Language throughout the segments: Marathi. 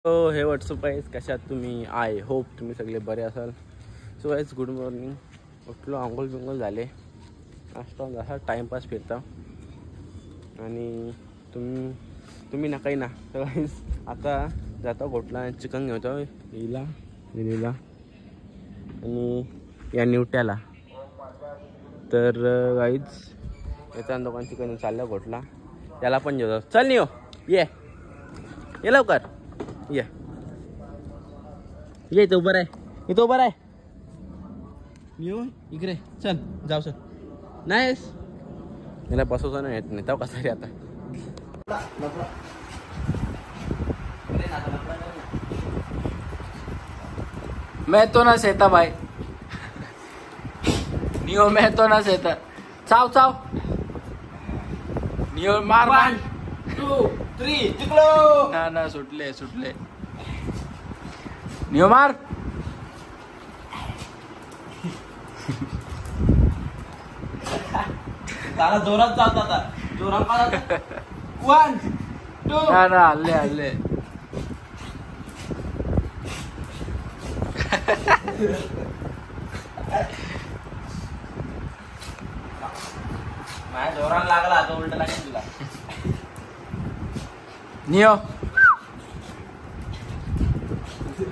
हो हे व्हॉट्सअप आहे. कशात तुम्ही? आय होप तुम्ही सगळे बरे असाल. So guys good morning. उठलो, आंघोळ बिंघोळ झाले, नाश्ता झाला, टाईमपास फिरता. आणि तुम्ही ना काही ना. तर गाईज आता जातो घोटला, चिकन घेतो हिला लिलीला आणि या निवट्याला. तर गाईज याचा दोघांची चिकन चाललं घोटला, त्याला पण जेवतो. चल नियो ये लवकर ये इथं उभं आहे, इथं उभं आहे. नियो इकडे चल, जाऊ चल. नाहीस मला बसवता नाही येत नाही तेव्हा कसा रे आता. मैं तो ना सेता भाई. नियो मैं तो ना सेता. चाव चाव नियो मार. 1 2 3 जिंकलो. ना सुटले नियो मार. त्याला जोरात चालत आता, जोरात पाहता. 1 2 ना हल्ले माझ्या जोरात लागला आता, उलट लागेल तुला. नियो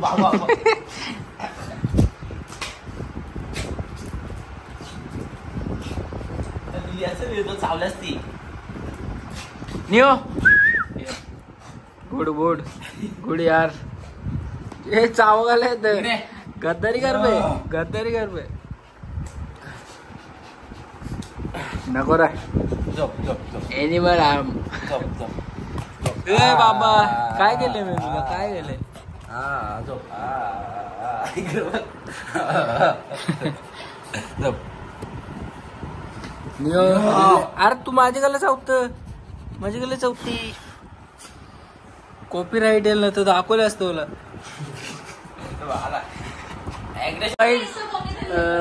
बाबा चावल्यास ती. नियो गुड यार. ये चाव घाले गद्दारी कर बे. नको रे. झोप एनिमल आम. ए बाबा काय केले मी तुला, काय केले? झोप. नियो अरे तू माझ्या गला चौथी कॉपीराइट येईल ना तर दाखवलं असतं तुला.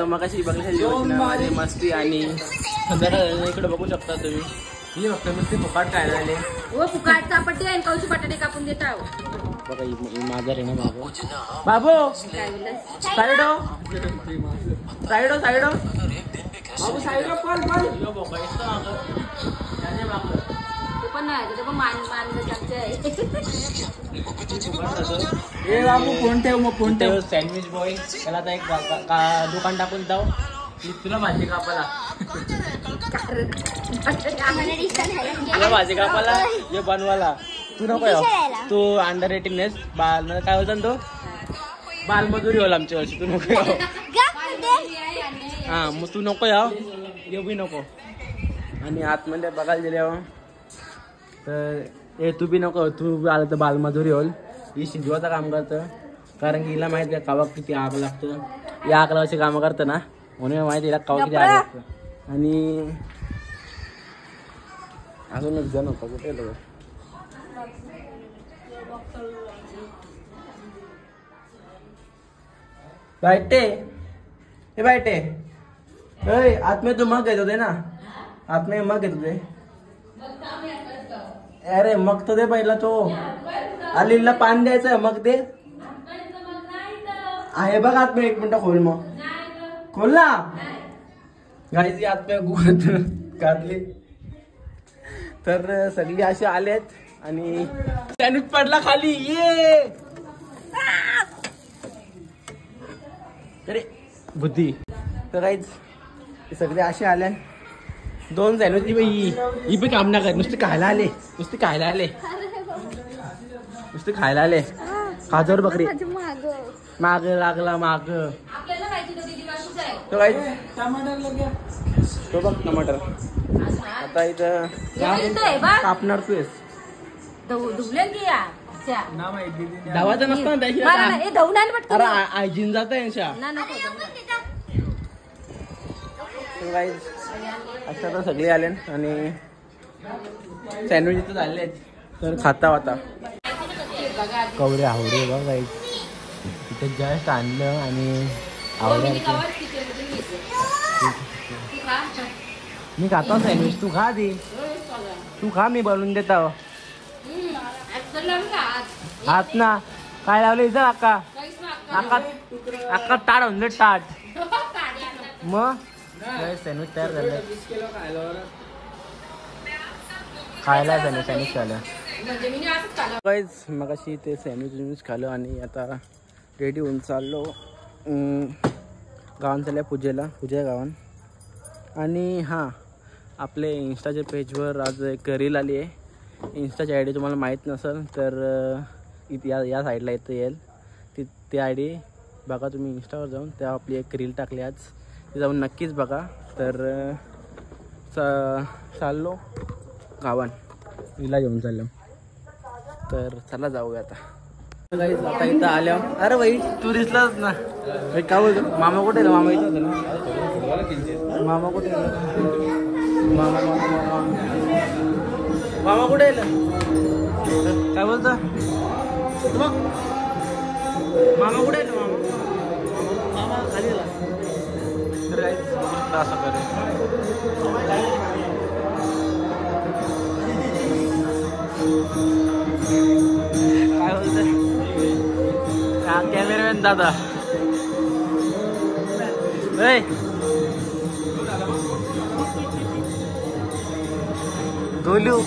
मगाशी बघण्यासाठी मस्ती आणि इकडे बघू शकता तुम्ही. ही फक्त नुसती फुकाट काय झाले. फुकाट चापट्टी आणि कौशी बटाटे कापून देत आहो. बघा माझा रे ना बाबू साईडो बाबू साईडो पण नाही पण मान ए बाबू फोन ठेव सँडविच बॉय. त्याला आता एक दुकान टाकून जाऊ. तुला भाजी कापाला हे बनवाला तू नको. तू अंडर 18 बाल काय होता तो बालमजुरी होईल आमच्या वर्षी. तू नको हा मग तू नको येऊ बी नको. आणि आतमध्ये बघायला गेल्यावर तर हे तू बी नको. तू आलं तर बालमजुरी होईल. ही शिजवाचं काम करतं, कारण की हिला माहिती आहे कावा किती आग लागतं. या 11 वर्षी कामं करतं ना, म्हणून माहिती हिला कावा किती आग लागतं. आणि अजून एक जण होता कुठे लोक बैठे आत में तो मग घेत होते ना, आत में मग घेत होते. अरे मग तो दे पहिला. तो अलीला पान द्यायचं मग दे आहे बघ आत में. 1 मिनिट खोल, मग खोल ना गाईची आत में घातली. तर सगळी असे आलेत आणि सँडविच पडला खाली. ये अरे बुद्धी. तर काहीच सगळे असे आले. 2 सँडविच ही बी काम ना कर. नुसते खायला आले. खाजर बकरी माग लागला माग. तो काही तो बघ टमाटर. आता इथं कापणार तू धावाचं नसतं ना त्याशिवाय. अरे आयजीन जात यांच्या. अशा तर सगळे आले आणि सँडविच इथं झाले. तर खाता होता कवरे आवडे बघ काही इथे जस्ट आणलं आणि आवडे. मी खाता सँडविच, तू खा दे. तू खा, मी बनवून देता. हात ना काय लावलं इथं अक्का अक्का अक्का टाट म्हणजे टाट मग सँडविच तयार झालं खायला सँडविच खाल्लं गाईज मग अशी ते सँडविच खाल्लं आणि आता रेडी होऊन चाललो गावान चालल्या पूजा गावान. आणि हां आपले इंस्टाच्या पेजवर आज एक रील आली आहे. इंस्टाची आय डी तुम्हाला माहीत नसेल तर या साईडला इथं येईल ती आय डी बघा तुम्ही इंस्टावर जाऊन. त्या आपली एक रील टाकली आज ती जाऊन नक्कीच बघा. तर चाललो गावान हिला घेऊन चाललो. तर चला जाऊया आता. आता इथं आल्या. अरे भाई तू दिसलाच ना भाई. काय बोलतो मामा कुठे ना मामा इथं ना मामा कुठे मामा मामा कुठे काय बोलतो मामा कुठे मामा खाली असं करे. काय बोलत कॅमेरामॅन दादा धोलू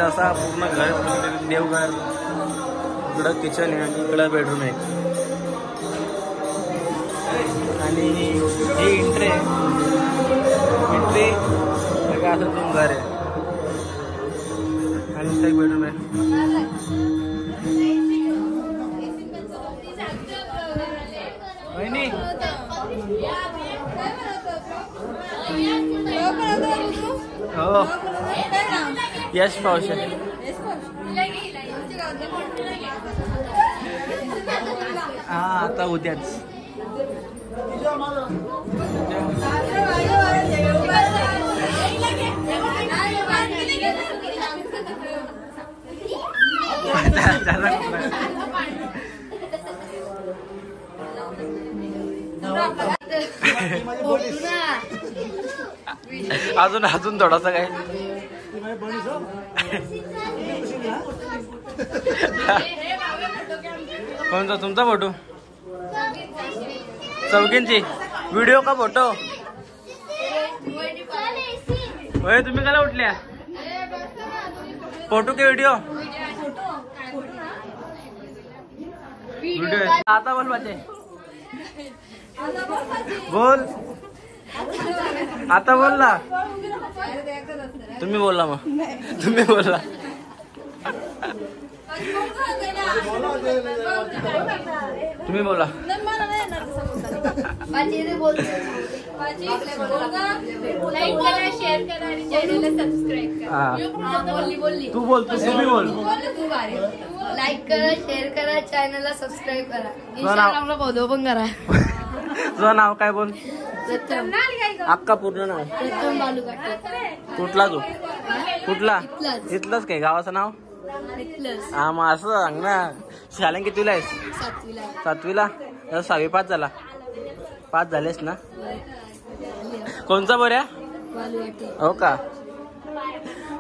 असा पूर्ण घर देवघर. इकडं किचन आहे आणि इकडं बेडरूम आहे आणि हे एंट्री काय असं तुम घर आहे आणि इथं एक बेडरूम आहे. वहिनी हो यश पावशे हा आता उद्याच. अजून अजून थोडासा काय कोणता तुमचा फोटो चौघींची व्हिडिओ का फोटो होय. तुम्ही काय उठल्या फोटो के व्हिडिओ व्हिडिओ आता बोल माझे बोल आता बोल ना. तुम्ही बोलला मग तुम्ही बोलला. तुम्ही बोला. लाईक करा, शेअर करा आणि चॅनलला सबस्क्राईब करा. तू बोल तुम्ही बोल. लाईक करा, शेअर करा, चॅनलला सबस्क्राईब करा. इंस्टाग्रामला फॉलो पण करा. तुझं नाव काय बोल. प्रथम अक्का पूर्ण नाव प्रथम बालू काटे. कुठला तू कुठला इथलंच काय गावाचं नाव. हा मग असं सांग ना. शाळेत कितीला आहेस. 7वीला 6वी पास झाला. पास झालेस ना. कोणचा बऱ्या हो का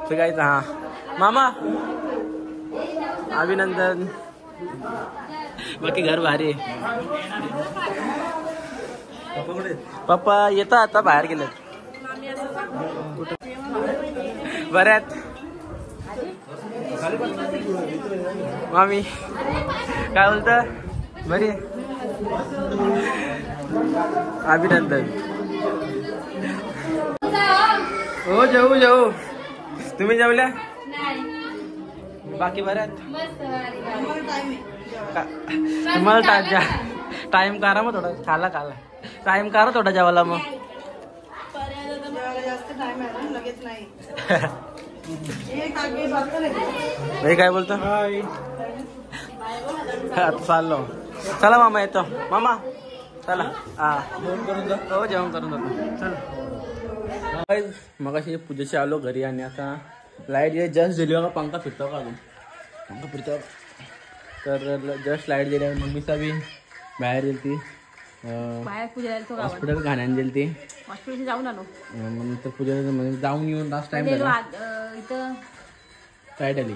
ठीक आहे. हा मामा अभिनंदन. बाकी घर भारी आहे. पप्पा येतात आता बाहेर गेलेत. बऱ्यात मामी काय बोलत बरी. अभिनंदन. हो जाऊ जाऊ. तुम्ही जेवल्या बाकी बऱ्यात तुम्हाला टाइम करा मग थोडा. खाला टाइम करा थोडा जेवायला मग. काय बोलतो चाललो. चला मामा येतो. मामा चला. हा हो जेवण करून जातो. चल मग अशी पूजेशी आलो घरी आणि आता लाईट जस्ट दिली बघा. पंखा फिरतो का अजून पंखा फिरतो. तर जस्ट लाईट दिली. मम्मीचा बी बाहेर गेली ती हॉस्पिटल घाण्यान गेली ती. हॉस्पिटल जाऊन आलो. नंतर पूजा जाऊन येऊन लास्ट टाइम झाला. इथं काय आली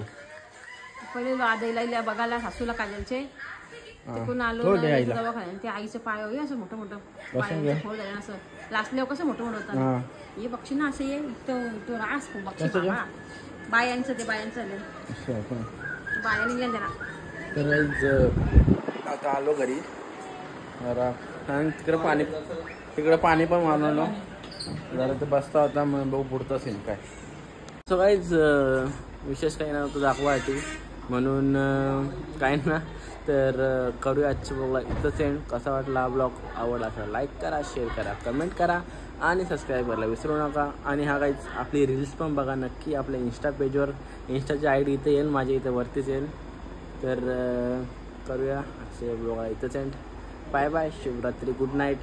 पहिले आईला बघायला सासूला काजलचे तिकडून आलो हो, दे आईला. दवाखान्यात ते आईचं पाय वगैरे असं मोठं मोठं कसं पायाचं काय? फोड झालं असं लाचल्यावर कसं मोठं मोठं होतं हां हे बक्षी ना असं ये तो रास बक्षी कसं काय? बाबा बायांचं ते बायांचं आलं असं आहे का? बाया निघल्या जरा तर आज आता आलो घरी जरा आणि तिकडं पाणी पण मारलो जरा ते बसता होता मग बघू पुढचं असेल काय. सो काहीच विशेष काही नव्हतं दाखवायची म्हणून काय ना तर करूया आजची ब्लॉगला इथं सेंड. कसा वाटला ब्लॉग आवडला असेल लाईक करा, शेअर करा, कमेंट करा आणि सबस्क्राईब करायला विसरू नका. आणि हा काहीच आपली रील्स पण बघा नक्की आपल्या इंस्टा पेजवर. इंस्टाची आय डी इथे येईल, माझ्या इथे वरतीच येईल. तर करूया असे ब्लॉगला इथं send. Bye bye, Shivratri, good night.